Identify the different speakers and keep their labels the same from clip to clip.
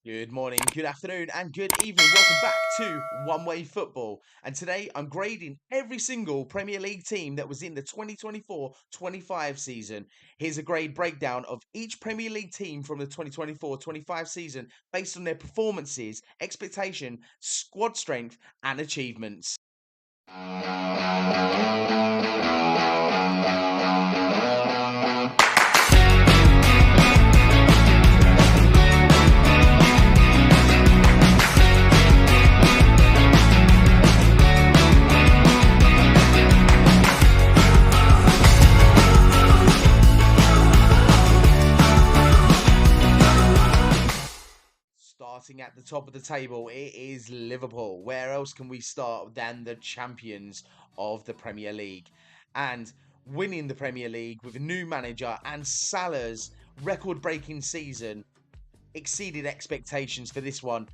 Speaker 1: Good morning, good afternoon, and good evening. Welcome back to One Way Football. And today I'm grading every single Premier League team that was in the 2024-25 season. Here's a grade breakdown of each Premier League team from the 2024-25 season based on their performances, expectation, squad strength, and achievements. Starting at the top of the table, it is Liverpool. Where else can we start than the champions of the Premier League? And winning the Premier League with a new manager and Salah's record-breaking season exceeded expectations for this one.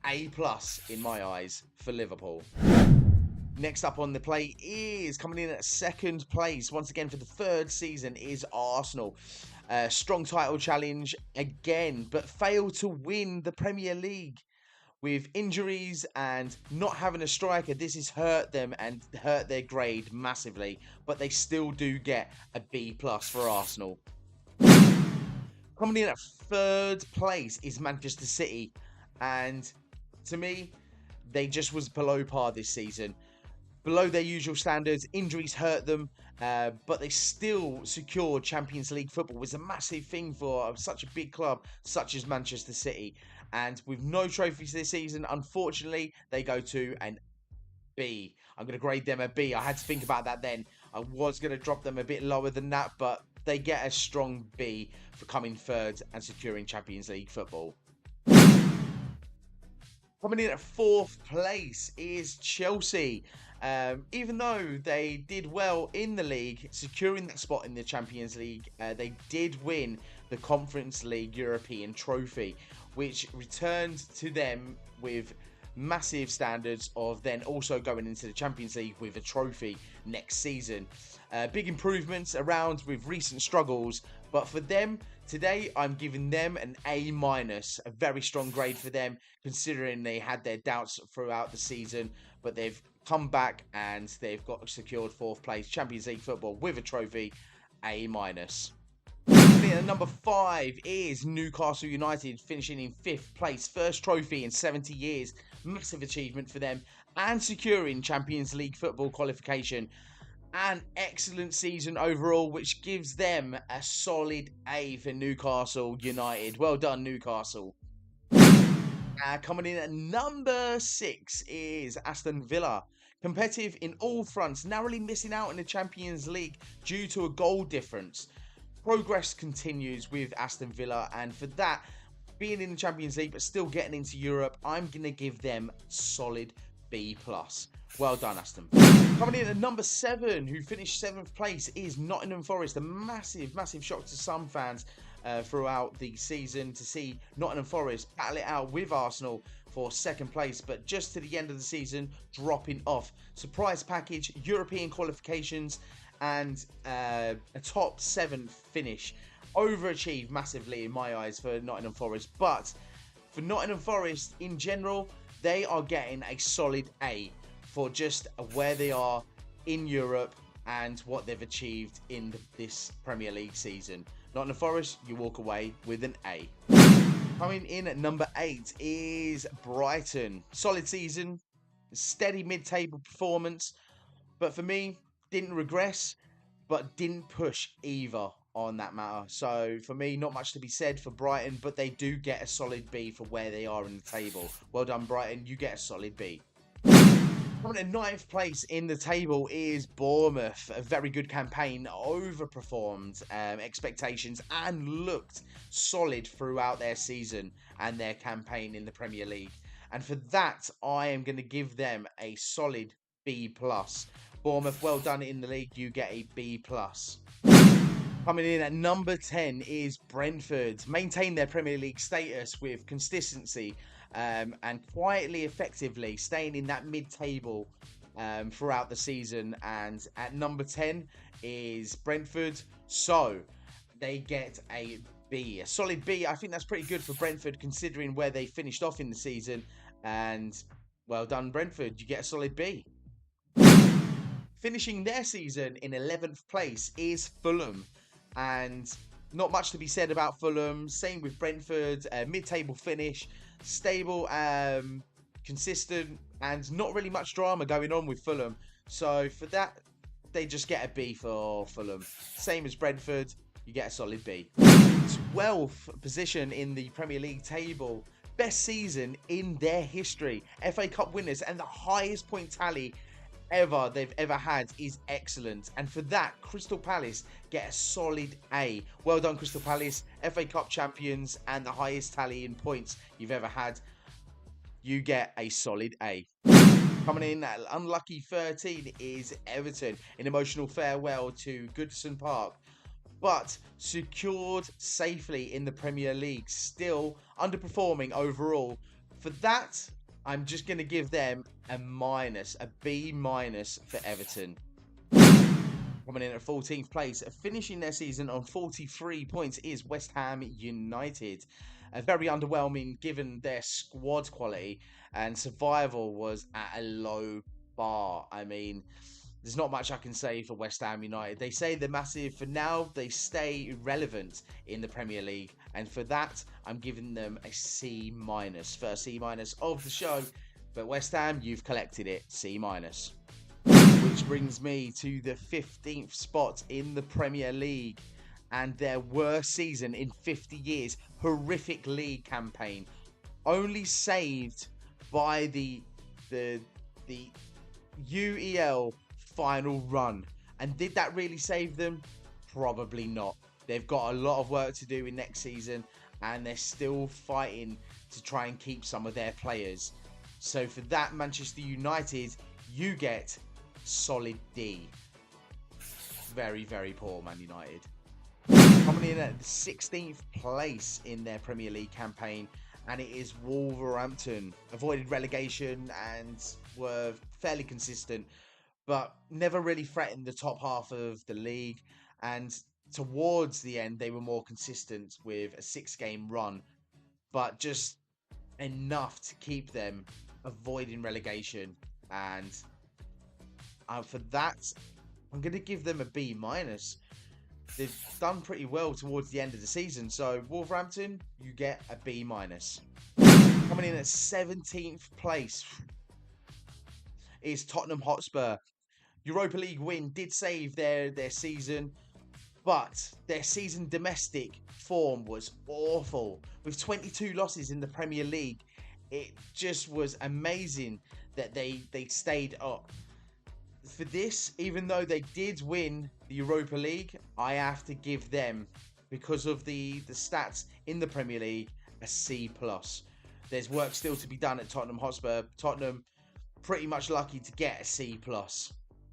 Speaker 1: A plus in my eyes for Liverpool. Next up on the plate is coming in at second place once again for the third season is Arsenal. Strong title challenge again, but failed to win the Premier League. With injuries and not having a striker, this has hurt them and hurt their grade massively, but they still do get a B plus for Arsenal. Coming in at third place is Manchester City, and to me, they just was below par this season. Below their usual standards, injuries hurt them, but they still secured Champions League football. It was a massive thing for such a big club such as Manchester City. And with no trophies this season, unfortunately, they go to an B. I'm going to grade them a B. I had to think about that then. I was going to drop them a bit lower than that, but they get a strong B for coming third and securing Champions League football. Coming in at fourth place is Chelsea. Even though they did well in the league, securing that spot in the Champions League, they did win the Conference League European Trophy, which returned to them with massive standards of then also going into the Champions League with a trophy next season. Big improvements around with recent struggles, but for them, today I'm giving them an A-, a very strong grade for them, considering they had their doubts throughout the season, but they've come back and they've got secured fourth place Champions League football with a trophy, A-. Number 5 is Newcastle United, finishing in 5th place, first trophy in 70 years, massive achievement for them, and securing Champions League football qualification. An excellent season overall, which gives them a solid A for Newcastle United. Well done, Newcastle. Coming in at number 6 is Aston Villa. Competitive in all fronts, narrowly missing out in the Champions League due to a goal difference. Progress continues with Aston Villa, and for that, being in the Champions League but still getting into Europe, I'm going to give them solid B+. Well done, Aston. Coming in at number 7, who finished 7th place, is Nottingham Forest. A massive shock to some fans throughout the season to see Nottingham Forest battle it out with Arsenal for 2nd place, but just to the end of the season, dropping off. Surprise package, European qualifications, and a top 7 finish. Overachieved massively in my eyes for Nottingham Forest, but for Nottingham Forest in general, they are getting a solid A for just where they are in Europe and what they've achieved in this Premier League season. Nottingham Forest, you walk away with an A. Coming in at number 8 is Brighton. Solid season, steady mid-table performance, but for me, didn't regress, but didn't push either on that matter. So for me, not much to be said for Brighton, but they do get a solid B for where they are in the table. Well done, Brighton. You get a solid B. Coming in 9th place in the table is Bournemouth. A very good campaign, overperformed expectations and looked solid throughout their season and their campaign in the Premier League. And for that, I am going to give them a solid B+. Bournemouth, well done in the league. You get a B+. Coming in at number 10 is Brentford. Maintain their Premier League status with consistency and quietly, effectively staying in that mid-table throughout the season. And at number 10 is Brentford. So they get a B, a solid B. I think that's pretty good for Brentford considering where they finished off in the season. And well done, Brentford. You get a solid B. Finishing their season in 11th place is Fulham. And not much to be said about Fulham. Same with Brentford. Mid-table finish. Stable, consistent, and not really much drama going on with Fulham. So for that, they just get a B for Fulham. Same as Brentford. You get a solid B. 12th position in the Premier League table. Best season in their history. FA Cup winners and the highest point tally they've ever had is excellent. And for that, Crystal Palace get a solid A. Well done, Crystal Palace. FA Cup champions and the highest tally in points you've ever had. You get a solid A. Coming in at unlucky 13 is Everton. An emotional farewell to Goodison Park, but secured safely in the Premier League. Still underperforming overall. For that, I'm just going to give them a B minus for Everton. Coming in at 14th place, finishing their season on 43 points is West Ham United. Very underwhelming given their squad quality, and survival was at a low bar. I mean, there's not much I can say for West Ham United. They say they're massive. For now, they stay relevant in the Premier League. And for that, I'm giving them a C minus. First C minus of the show. But West Ham, you've collected it. C minus. Which brings me to the 15th spot in the Premier League. And their worst season in 50 years. Horrific league campaign. Only saved by the UEL final run. And did that really save them? Probably not. They've got a lot of work to do in next season, and they're still fighting to try and keep some of their players. So for that, Manchester United, you get solid D. Very, very poor, Man United. Coming in at the 16th place in their Premier League campaign, and it is Wolverhampton. Avoided relegation and were fairly consistent, but never really threatened the top half of the league. And towards the end, they were more consistent with a 6-game run, but just enough to keep them avoiding relegation. And for that, I'm going to give them a B minus. They've done pretty well towards the end of the season. So Wolverhampton, you get a B minus. Coming in at 17th place is Tottenham Hotspur. Europa League win did save their season, but their season domestic form was awful. With 22 losses in the Premier League, it just was amazing that they stayed up. For this, even though they did win the Europa League, I have to give them, because of the stats in the Premier League, a C+. There's work still to be done at Tottenham Hotspur. Tottenham pretty much lucky to get a C+.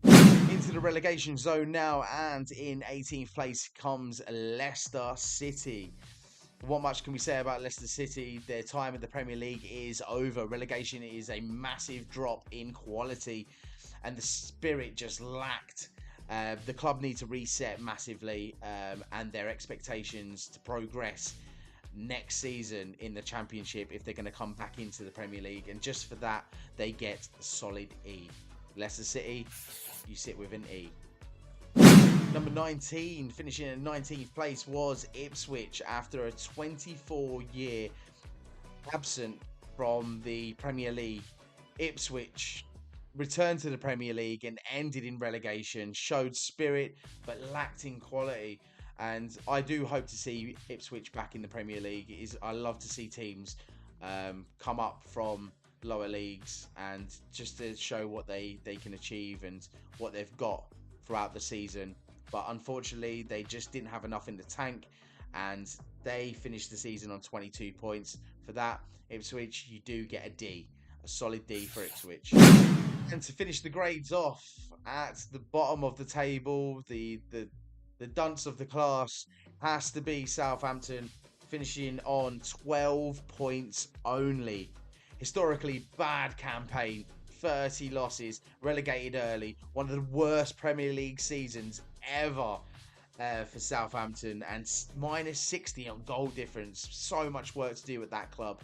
Speaker 1: Into the relegation zone now, and in 18th place comes Leicester City. What much can we say about Leicester City? Their time in the Premier League is over. Relegation is a massive drop in quality, and the spirit just lacked. The club need to reset massively, and their expectations to progress next season in the Championship if they're going to come back into the Premier League. And just for that, they get a solid E. Leicester City, you sit with an E. Number 19, finishing in 19th place, was Ipswich after a 24-year absent from the Premier League. Ipswich returned to the Premier League and ended in relegation, showed spirit but lacked in quality. And I do hope to see Ipswich back in the Premier League. I love to see teams come up from lower leagues and just to show what they can achieve and what they've got throughout the season. But unfortunately, they just didn't have enough in the tank, and they finished the season on 22 points. For that, Ipswich, you do get a D, a solid D for Ipswich. And to finish the grades off, at the bottom of the table, the dunce of the class has to be Southampton, finishing on 12 points only. Historically bad campaign, 30 losses, relegated early, one of the worst Premier League seasons ever. for Southampton, and minus 60 on goal difference. So much work to do at that club.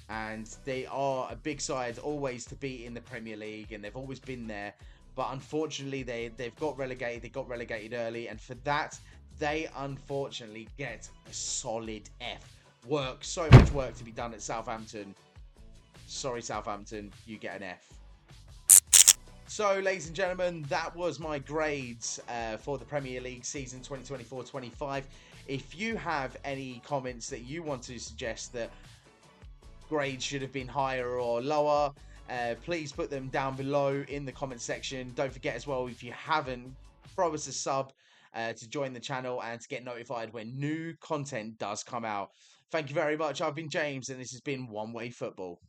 Speaker 1: And they are a big side always to beat in the Premier League, and they've always been there. But unfortunately, they've got relegated. They got relegated early, and for that, they unfortunately get a solid F. So much work to be done at Southampton. Sorry, Southampton, you get an F. So, ladies and gentlemen, that was my grades for the Premier League season 2024-25. If you have any comments that you want to suggest that grades should have been higher or lower, please put them down below in the comment section. Don't forget as well, if you haven't, throw us a sub to join the channel and to get notified when new content does come out. Thank you very much. I've been James, and this has been One Way Football.